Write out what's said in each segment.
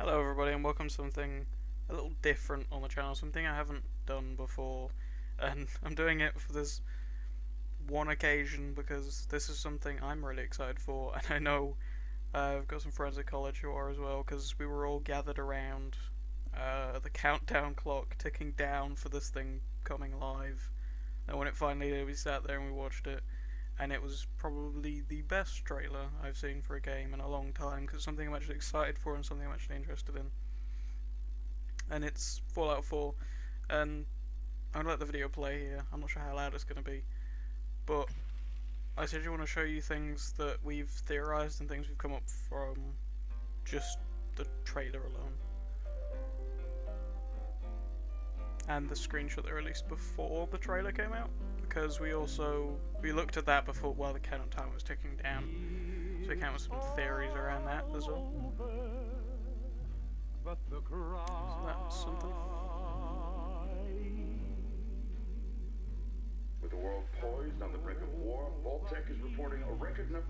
Hello everybody and welcome to something a little different on the channel, something I haven't done before, and I'm doing it for this one occasion because this is something I'm really excited for, and I know I've got some friends at college who are as well, because we were all gathered around the countdown clock ticking down for this thing coming live, and when it finally did we sat there and we watched it, and it was probably the best trailer I've seen for a game in a long time, because it's something I'm actually excited for and something I'm actually interested in. And it's Fallout 4, and I'm gonna let the video play here. I'm not sure how loud it's gonna be, but I essentially want to show you things that we've theorized and things we've come up from just the trailer alone. And the screenshot they released before the trailer came out, because we looked at that before while the countdown was ticking down, so we came up with some theories around that as well. So that's something. With the world poised on the brink of war, Vault-Tec is reporting a record number.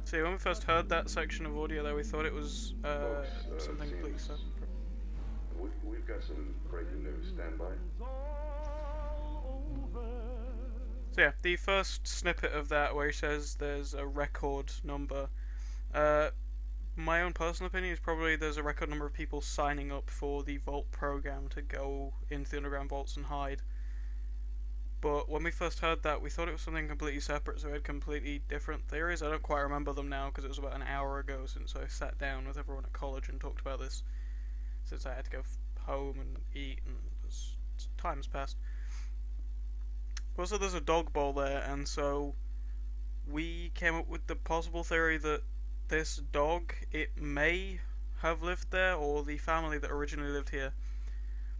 See, when we first heard that section of audio there, we thought it was something completely separate. We've got some breaking news. Stand by. So yeah, the first snippet of that where he says there's a record number. My own personal opinion is probably there's a record number of people signing up for the Vault program to go into the underground vaults and hide. But when we first heard that, we thought it was something completely separate, so we had completely different theories. I don't quite remember them now because it was about an hour ago since I sat down with everyone at college and talked about this, since I had to go home and eat and time's passed. Also, there's a dog bowl there, and so we came up with the possible theory that this dog, it may have lived there, or the family that originally lived here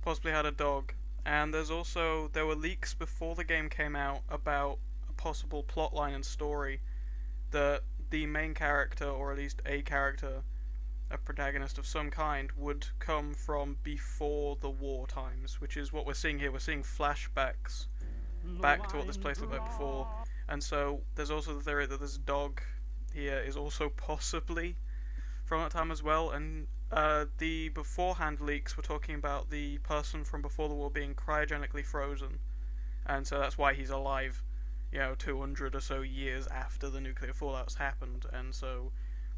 possibly had a dog. And there were leaks before the game came out about a possible plotline and story that the main character, or at least a character, a protagonist of some kind, would come from before the war times, which is what we're seeing here. We're seeing flashbacks back to what this place looked like before, and so there's also the theory that this dog here is also possibly from that time as well. And the beforehand leaks were talking about the person from before the war being cryogenically frozen, and so that's why he's alive, 200 or so years after the nuclear fallouts happened. And so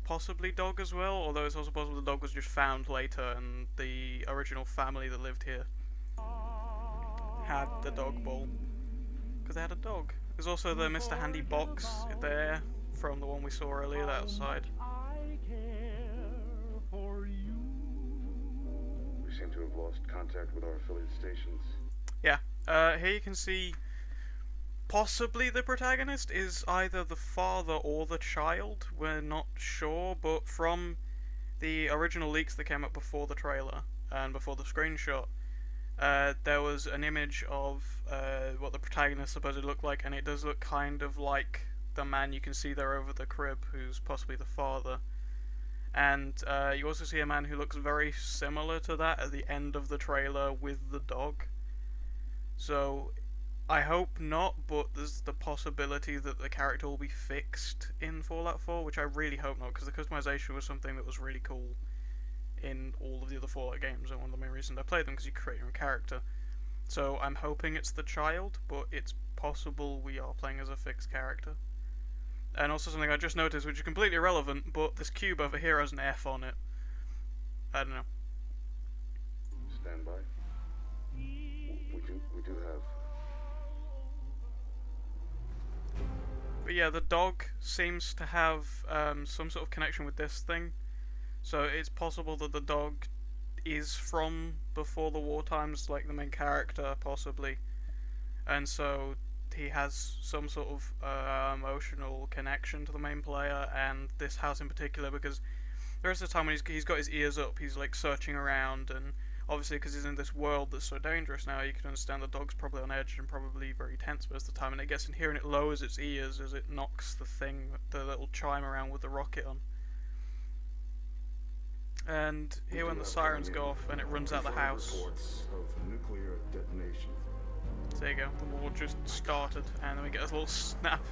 possibly dog as well, although it's also possible the dog was just found later and the original family that lived here had the dog bowl because they had a dog. There's also the Mr. Handy box there from the one we saw earlier outside. We seem to have lost contact with our affiliate stations. Yeah, here you can see possibly the protagonist is either the father or the child. We're not sure, but from the original leaks that came up before the trailer and before the screenshot, there was an image of what the protagonist supposedly looked like, and it does look kind of like the man you can see there over the crib, who's possibly the father. And you also see a man who looks very similar to that at the end of the trailer with the dog. So I hope not, but there's the possibility that the character will be fixed in Fallout 4, which I really hope not, because the customization was something that was really cool in all of the other Fallout games, and one of the main reasons I played them, because you create your own character. So I'm hoping it's the child, but it's possible we are playing as a fixed character. And also something I just noticed, which is completely irrelevant, but this cube over here has an F on it. I don't know. Stand by. We do have. But yeah, the dog seems to have some sort of connection with this thing. So it's possible that the dog is from before the war times, like the main character, possibly. And so he has some sort of emotional connection to the main player and this house in particular, because the rest of the time when he's got his ears up, he's like searching around, and obviously because he's in this world that's so dangerous now, you can understand the dog's probably on edge and probably very tense most of the time, and it gets in here and it lowers its ears as it knocks the little chime around with the rocket on. And here when the sirens go off and it runs out the house. Reports of nuclear detonation. There you go, the war just started, and then we get a little snap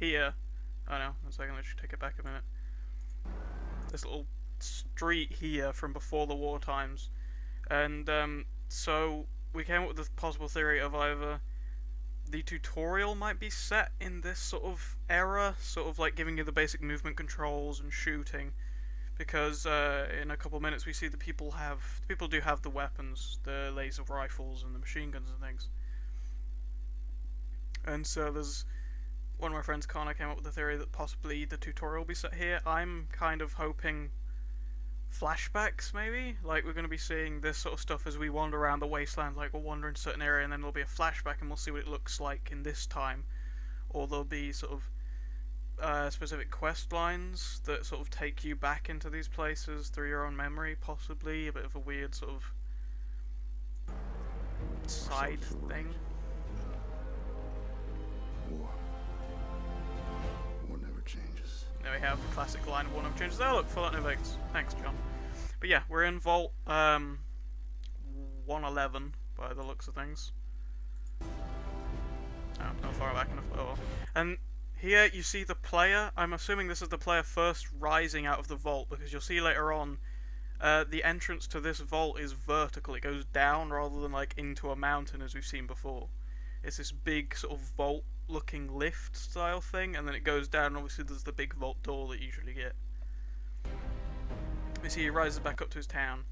here. Oh no, one second, let's just take it back a minute. This little street here from before the war times, and so we came up with the possible theory of either the tutorial might be set in this sort of era, sort of like giving you the basic movement controls and shooting, because in a couple of minutes we see the people do have the weapons, the laser rifles and the machine guns and things. And so there's one of my friends, Connor, came up with the theory that possibly the tutorial will be set here. I'm kind of hoping flashbacks, maybe? Like, we're going to be seeing this sort of stuff as we wander around the wasteland, like we'll wander in a certain area and then there'll be a flashback and we'll see what it looks like in this time. Or there'll be sort of specific quest lines that sort of take you back into these places through your own memory, possibly. A bit of a weird sort of side thing. War never changes. There we have the classic line of one of changes. Oh look, Fallout New Vegas. Thanks, John. But yeah, we're in Vault 111 by the looks of things. Oh, not far back enough. Oh. And here you see the player. I'm assuming this is the player first rising out of the vault, because you'll see later on the entrance to this vault is vertical. It goes down rather than like into a mountain as we've seen before. It's this big sort of vault looking lift style thing, and then it goes down, and obviously there's the big vault door that you usually get. We see he rises back up to his town,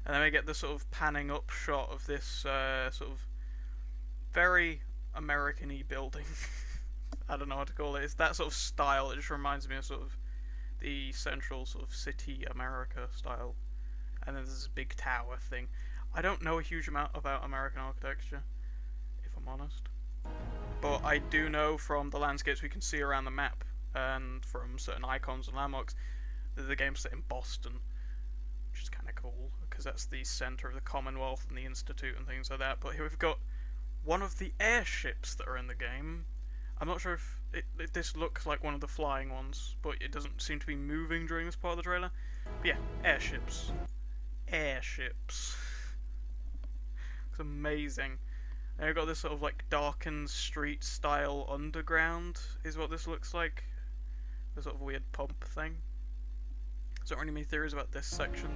and then we get the sort of panning up shot of this sort of very American-y building. I don't know what to call it. It's that sort of style. It just reminds me of sort of the central sort of city America style. And then there's this big tower thing. I don't know a huge amount about American architecture, if I'm honest. But I do know from the landscapes we can see around the map, and from certain icons and landmarks, that the game's set in Boston, which is kind of cool, because that's the centre of the Commonwealth and the Institute and things like that. But here we've got one of the airships that are in the game. I'm not sure if this looks like one of the flying ones, but it doesn't seem to be moving during this part of the trailer. But yeah, airships. Airships. It's amazing. And we've got this sort of like darkened street style underground is what this looks like. The sort of weird pump thing. There's not really many theories about this section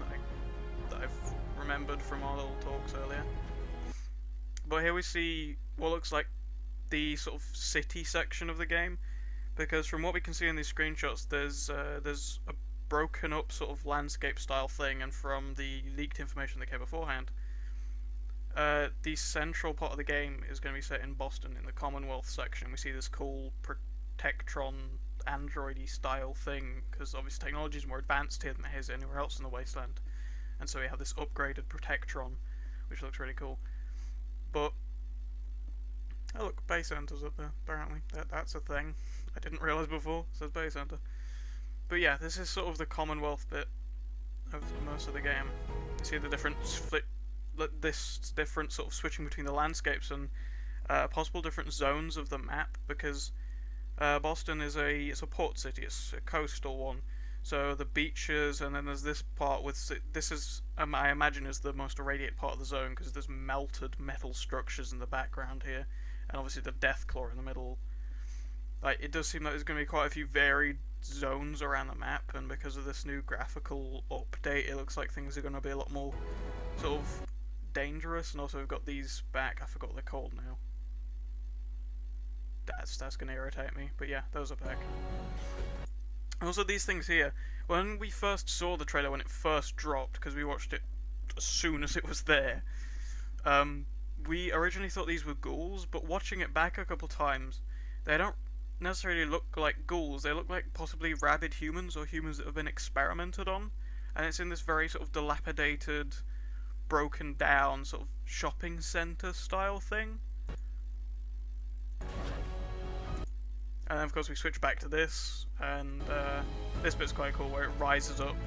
that I've remembered from our little talks earlier. But here we see what looks like the sort of city section of the game, because from what we can see in these screenshots, there's a broken up sort of landscape style thing, and from the leaked information that came beforehand, the central part of the game is going to be set in Boston in the Commonwealth section. We see this cool Protectron androidy style thing, because obviously technology is more advanced here than it is anywhere else in the wasteland, and so we have this upgraded Protectron, which looks really cool. But oh look, Bay Center's up there, apparently. That's a thing. I didn't realise before, it says Bay Center. But yeah, this is sort of the Commonwealth bit of most of the game. You see the different this different sort of switching between the landscapes and possible different zones of the map, because Boston is it's a port city, it's a coastal one. So the beaches, and then there's this part with, this is, I imagine, is the most irradiated part of the zone, because there's melted metal structures in the background here, and obviously the Deathclaw in the middle. Like, it does seem like there's going to be quite a few varied zones around the map, and because of this new graphical update, it looks like things are going to be a lot more sort of dangerous. And also we've got these back, I forgot what they're called now. That's going to irritate me, but yeah, those are back. Also, these things here, when we first saw the trailer, when it first dropped, because we watched it as soon as it was there, we originally thought these were ghouls, but watching it back a couple times, they don't necessarily look like ghouls. They look like possibly rabid humans, or humans that have been experimented on, and it's in this very sort of dilapidated, broken down sort of shopping centre style thing. And then of course we switch back to this, and this bit's quite cool, where it rises up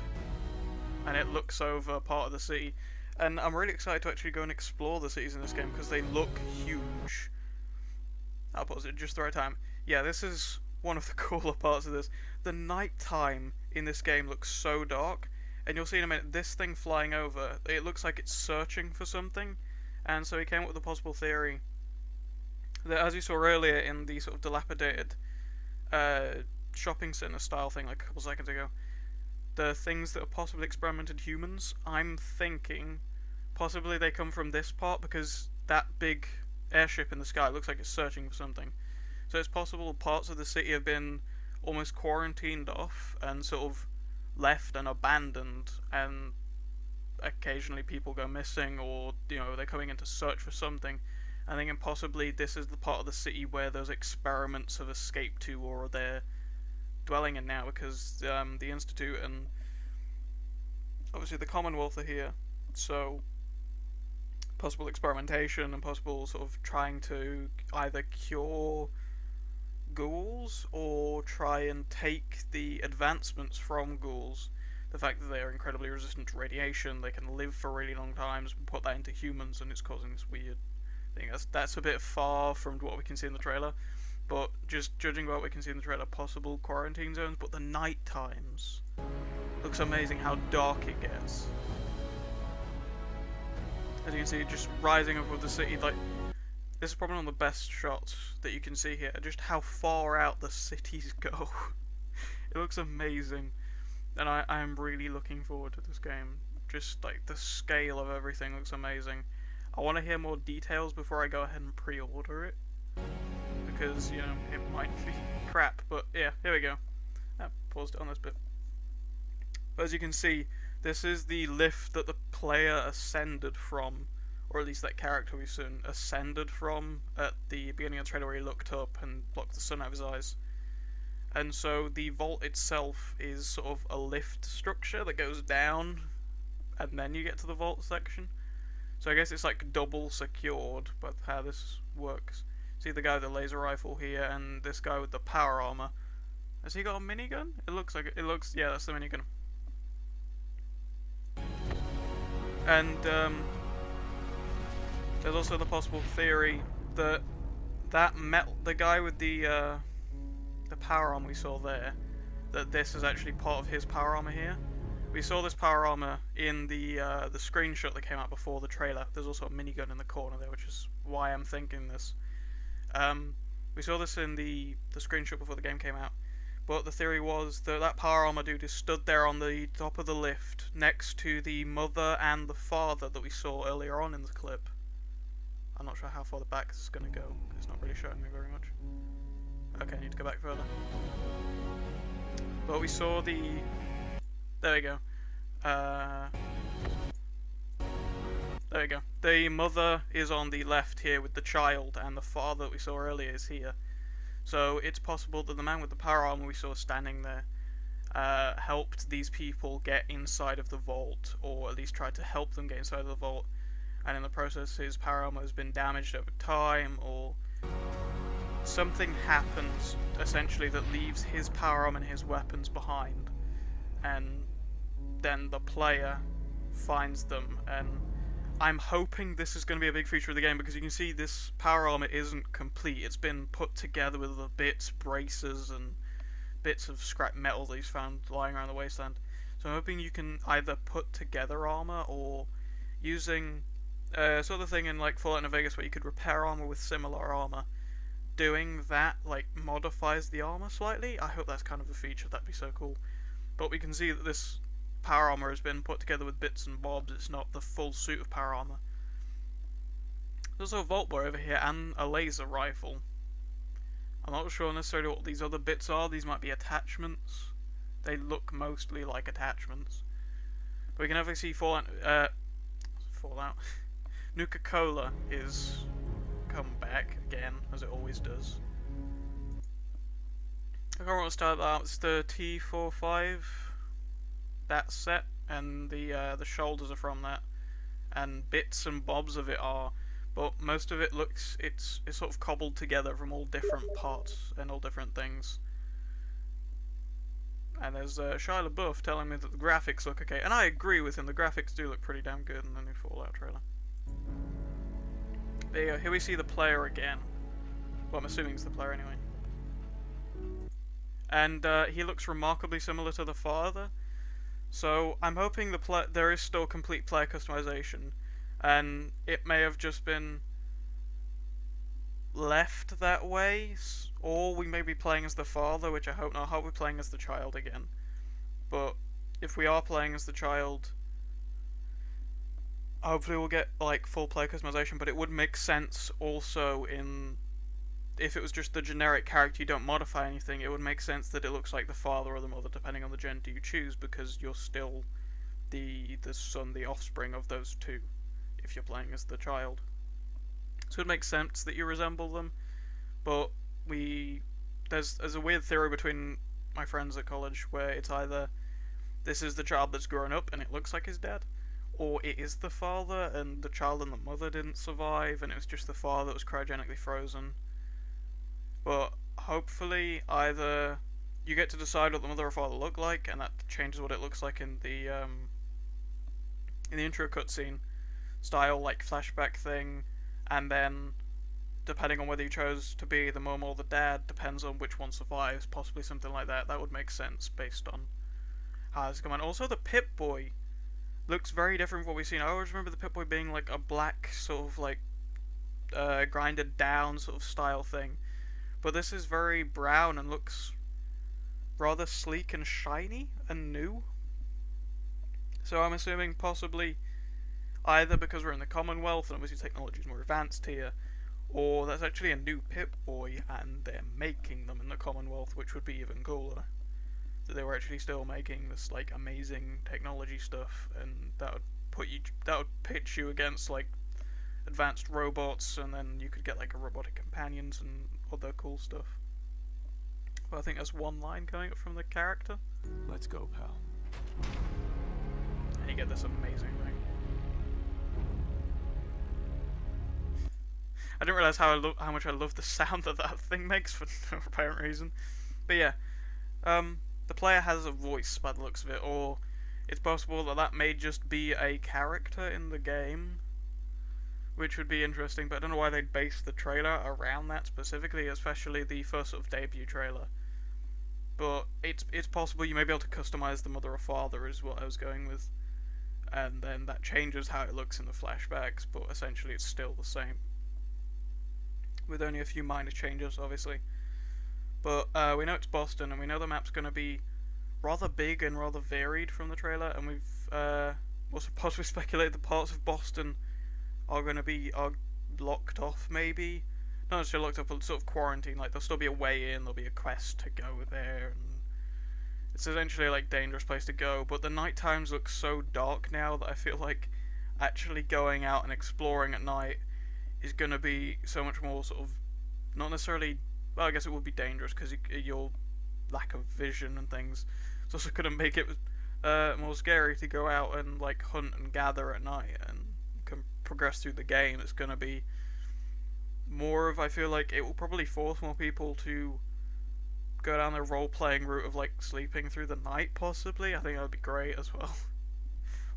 and it looks over part of the city. And I'm really excited to actually go and explore the cities in this game, because they look huge. I'll pause it just the right time. Yeah, this is one of the cooler parts of this. The night time in this game looks so dark, and you'll see in a minute, this thing flying over, it looks like it's searching for something, and so he came up with a possible theory that, as you saw earlier in the sort of dilapidated shopping centre style thing like a couple seconds ago, the things that are possibly experimented humans, I'm thinking possibly they come from this part, because that big airship in the sky looks like it's searching for something. So it's possible parts of the city have been almost quarantined off and sort of left and abandoned, and occasionally people go missing, or they're coming in to search for something. I think, and possibly this is the part of the city where those experiments have escaped to, or they're dwelling in now, because the Institute and obviously the Commonwealth are here. So possible experimentation and possible sort of trying to either cure ghouls or try and take the advancements from ghouls. The fact that they are incredibly resistant to radiation, they can live for really long times, and put that into humans, and it's causing this weird thing. That's a bit far from what we can see in the trailer, but just judging by what we can see in the trailer, possible quarantine zones. But the night times looks amazing how dark it gets. As you can see, just rising above the city, like, this is probably one of the best shots that you can see here, just how far out the cities go. It looks amazing, and I am really looking forward to this game. Just like the scale of everything looks amazing. I want to hear more details before I go ahead and pre-order it, because it might be crap. But yeah, here we go. I paused it on this bit. But as you can see, this is the lift that the player ascended from, or at least that character we've seen ascended from at the beginning of the trailer, where he looked up and blocked the sun out of his eyes. And so the vault itself is sort of a lift structure that goes down, and then you get to the vault section. So I guess it's like double secured, but how this works. See the guy with the laser rifle here, and this guy with the power armor. Has he got a minigun? It looks like it looks. Yeah, that's the minigun. And there's also the possible theory that the guy with the power armor we saw there, that this is actually part of his power armor here. We saw this power armor in the screenshot that came out before the trailer. There's also a minigun in the corner there, which is why I'm thinking this. We saw this in the screenshot before the game came out. But the theory was that that power armor dude is stood there on the top of the lift next to the mother and the father that we saw earlier on in the clip. I'm not sure how far the back this is going to go. It's not really showing me very much. Okay, I need to go back further. But we saw the... There we go. There we go. The mother is on the left here with the child, and the father that we saw earlier is here. So it's possible that the man with the power armor we saw standing there helped these people get inside of the vault, or at least tried to help them get inside of the vault, and in the process his power armor has been damaged over time, or something happens essentially that leaves his power armor and his weapons behind, and then the player finds them. And I'm hoping this is going to be a big feature of the game, because you can see this power armor isn't complete. It's been put together with the bits, braces, and bits of scrap metal that he's found lying around the wasteland. So I'm hoping you can either put together armor, or using sort of thing in like Fallout New Vegas where you could repair armor with similar armor. Doing that like modifies the armor slightly. I hope that's kind of a feature. That'd be so cool. But we can see that this power armor has been put together with bits and bobs. It's not the full suit of power armor. There's also a vault boy over here and a laser rifle. I'm not sure necessarily what these other bits are. These might be attachments. They look mostly like attachments. But we can definitely see Fallout. Nuka-Cola is come back again, as it always does. I can't remember what style that. It's the T45. That set, and the shoulders are from that, and bits and bobs of it are, but most of it looks it's sort of cobbled together from all different parts and all different things. And there's Shia LaBeouf telling me that the graphics look okay, and I agree with him. The graphics do look pretty damn good in the new Fallout trailer. There you go. Here we see the player again. Well, I'm assuming it's the player anyway. And he looks remarkably similar to the father. So I'm hoping there is still complete player customization, and it may have just been left that way, or we may be playing as the father, which I hope not. I hope we're playing as the child again. But if we are playing as the child, hopefully we'll get like full player customization, but it would make sense also in if it was just the generic character, you don't modify anything, it would make sense that it looks like the father or the mother depending on the gender you choose, because you're still the son, the offspring of those two if you're playing as the child. So it makes sense that you resemble them, but there's a weird theory between my friends at college where it's either this is the child that's grown up and it looks like his dad, or it is the father and the child and the mother didn't survive and it was just the father that was cryogenically frozen. But hopefully either you get to decide what the mother or father look like, and that changes what it looks like in the intro cutscene style, like flashback thing, and then depending on whether you chose to be the mum or the dad depends on which one survives, possibly something like that. That would make sense based on how it's going. Also, the Pip-Boy looks very different from what we've seen. I always remember the Pip-Boy being like a black sort of like grinded down sort of style thing. But this is very brown and looks rather sleek and shiny and new. So I'm assuming possibly either because we're in the Commonwealth and obviously technology is more advanced here, or that's actually a new Pip-Boy and they're making them in the Commonwealth, which would be even cooler. That they were actually still making this like amazing technology stuff, and that would pitch you against like advanced robots, and then you could get like a robotic companions and other cool stuff. But I think there's one line coming up from the character. Let's go, pal. And you get this amazing thing. I didn't realize how much I love the sound that thing makes for no apparent reason. But yeah, the player has a voice by the looks of it, or it's possible that may just be a character in the game, which would be interesting, but I don't know why they'd base the trailer around that specifically, especially the first sort of debut trailer. But it's possible you may be able to customize the mother or father is what I was going with, and then that changes how it looks in the flashbacks, but essentially it's still the same, with only a few minor changes obviously. But we know it's Boston, and we know the map's going to be rather big and rather varied from the trailer, and we've also possibly speculated the parts of Boston are going to be locked off, maybe. Not necessarily locked up, but sort of quarantined. Like, there'll still be a way in, there'll be a quest to go there, and it's essentially like dangerous place to go. But the night times look so dark now that I feel like actually going out and exploring at night is going to be so much more sort of, not necessarily, well, I guess it would be dangerous because your lack of vision and things. It's also going to make it more scary to go out and like hunt and gather at night and progress through the game. It's going to be more of, I feel like it will probably force more people to go down the role-playing route of like sleeping through the night, possibly. I think that would be great as well.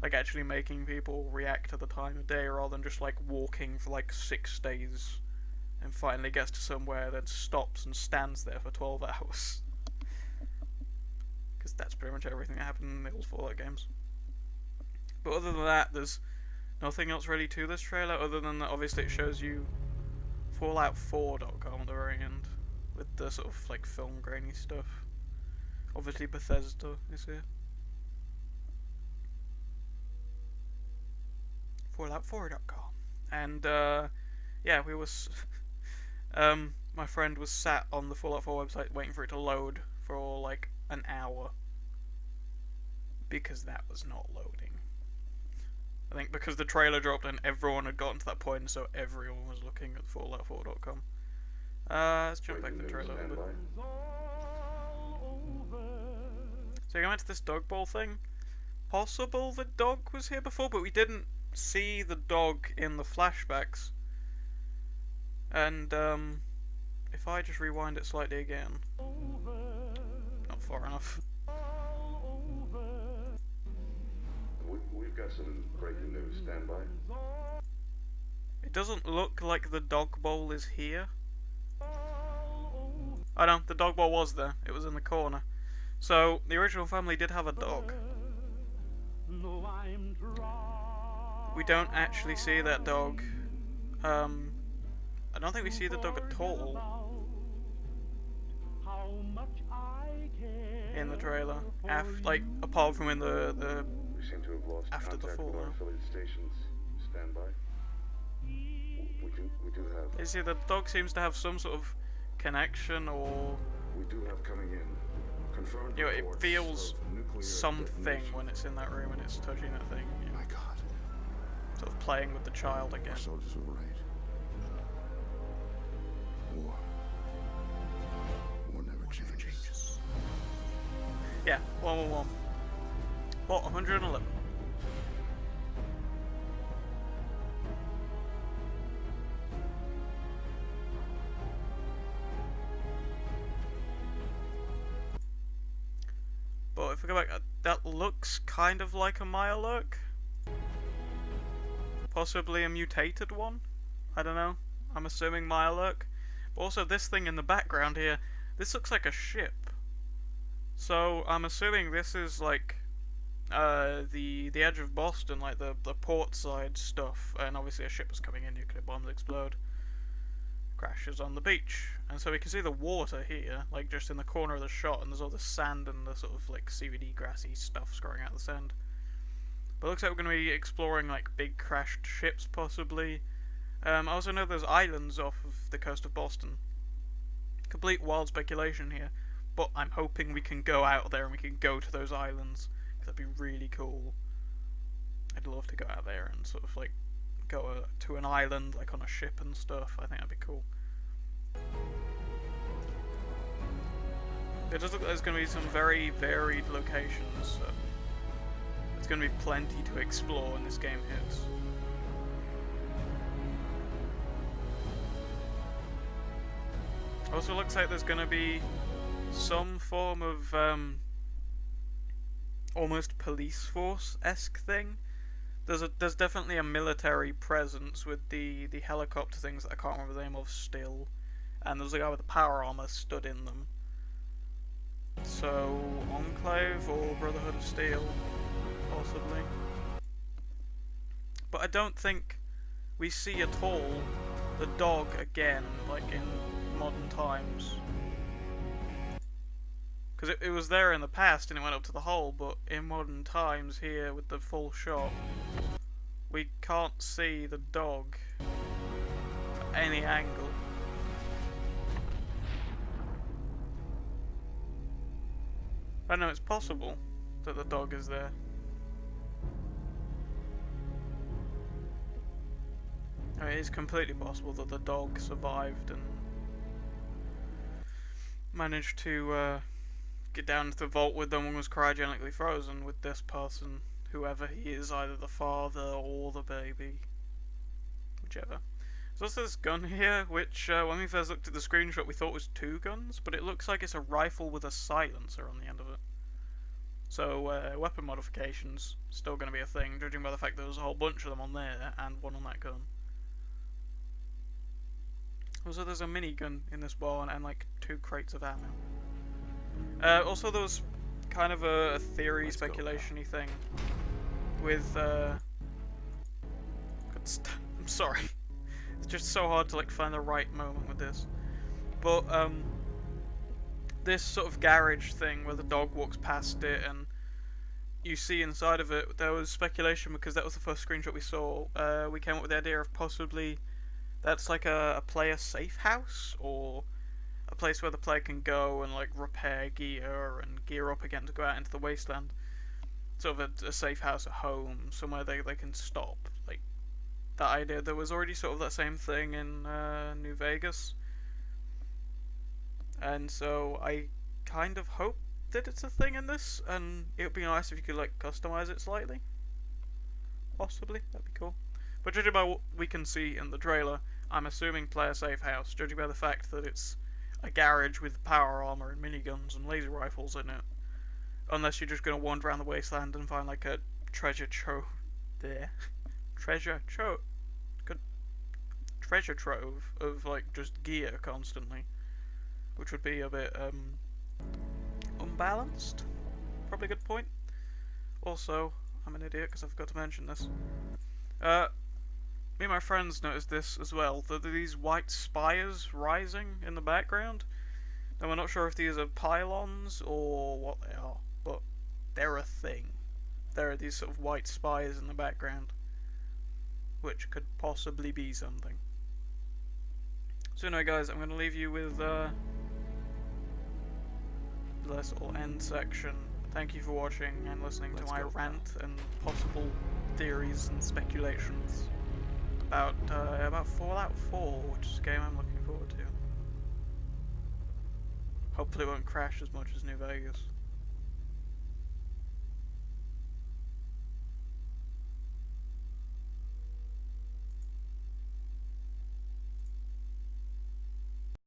Like actually making people react to the time of day rather than just like walking for like 6 days and finally gets to somewhere, then stops and stands there for 12 hours. Because that's pretty much everything that happened in the old Fallout games. But other than that, there's nothing else really to this trailer, other than that obviously it shows you Fallout4.com at the very end, with the sort of like film grainy stuff. Obviously Bethesda is here. Fallout4.com. And yeah, we was my friend was sat on the Fallout 4 website waiting for it to load for like an hour, because that was not loading. I think because the trailer dropped and everyone had gotten to that point, so everyone was looking at Fallout4.com. Let's jump back to the trailer a little bit. So going back to this dog bowl thing, possible the dog was here before, but we didn't see the dog in the flashbacks. And if I just rewind it slightly again, not far enough. We've got some breaking news. Stand by. It doesn't look like the dog bowl is here. Oh no, the dog bowl was there. It was in the corner. So, the original family did have a dog. We don't actually see that dog. I don't think we see the dog at all in the trailer. Like, apart from in the We seem to have lost after the contact with our fallout. affiliate stations. Stand by. We do have. You see, the dog seems to have some sort of connection, or We do have coming in. Confirmed you know, it reports feels of nuclear something detonation. when it's in that room and it's touching that thing. You know, My God, sort of playing with the child again. our soldiers were right. War never changes. Yeah, 111. What, 111? But if we go back, that looks kind of like a Mirelurk. Possibly a mutated one? I don't know. I'm assuming Mirelurk. But also this thing in the background here, this looks like a ship. So I'm assuming this is like the edge of Boston, like the port side stuff, and obviously a ship is coming in, nuclear bombs explode, crashes on the beach, and so we can see the water here, like just in the corner of the shot, and there's all the sand and the sort of like CVD grassy stuff scrolling out the sand. But it looks like we're going to be exploring like big crashed ships possibly. I also know there's islands off of the coast of Boston. Complete wild speculation here, but I'm hoping we can go out there and we can go to those islands. That'd be really cool. I'd love to go out there and sort of like go to an island, like on a ship and stuff. I think that'd be cool. It does look like there's going to be some very varied locations. So there's going to be plenty to explore when this game hits. Also looks like there's going to be some form of almost police force-esque thing. There's definitely a military presence with the helicopter things that I can't remember the name of still, and there's a guy with the power armor stood in them. So Enclave or Brotherhood of Steel, possibly. But I don't think we see at all the dog again, like in modern times. Because it was there in the past and it went up to the hole, but in modern times here with the full shot, we can't see the dog at any angle. I know it's possible that the dog is there. I mean, it is completely possible that the dog survived and managed to get down to the vault with them and was cryogenically frozen with this person, whoever he is, either the father or the baby, whichever. There's also this gun here, which when we first looked at the screenshot we thought was two guns, but it looks like it's a rifle with a silencer on the end of it. So weapon modifications still going to be a thing, judging by the fact that there's a whole bunch of them on there and one on that gun. Also there's a minigun in this barn and like 2 crates of ammo. Also there was kind of a theory, speculation-y thing with I'm sorry. It's just so hard to like find the right moment with this. But this sort of garage thing where the dog walks past it and you see inside of it, there was speculation because that was the first screenshot we saw. We came up with the idea of possibly that's like a player safe house, or a place where the player can go and like repair gear and gear up again to go out into the wasteland. Sort of a safe house at home, somewhere they can stop. Like that idea. There was already sort of that same thing in New Vegas. And so I kind of hope that it's a thing in this, and it would be nice if you could like customize it slightly. Possibly, that'd be cool. But judging by what we can see in the trailer, I'm assuming player safe house, judging by the fact that it's a garage with power armor and miniguns and laser rifles in it. Unless you're just gonna wander around the wasteland and find like a treasure trove of like just gear constantly, which would be a bit unbalanced. Probably a good point. Also, I'm an idiot because I forgot to mention this. Me and my friends noticed this as well, that these white spires rising in the background. And we're not sure if these are pylons or what they are, but they're a thing. There are these sort of white spires in the background, which could possibly be something. So anyway guys, I'm going to leave you with this little end section. Thank you for watching and listening to my rant and possible theories and speculations about Fallout 4, which is a game I'm looking forward to. Hopefully it won't crash as much as New Vegas.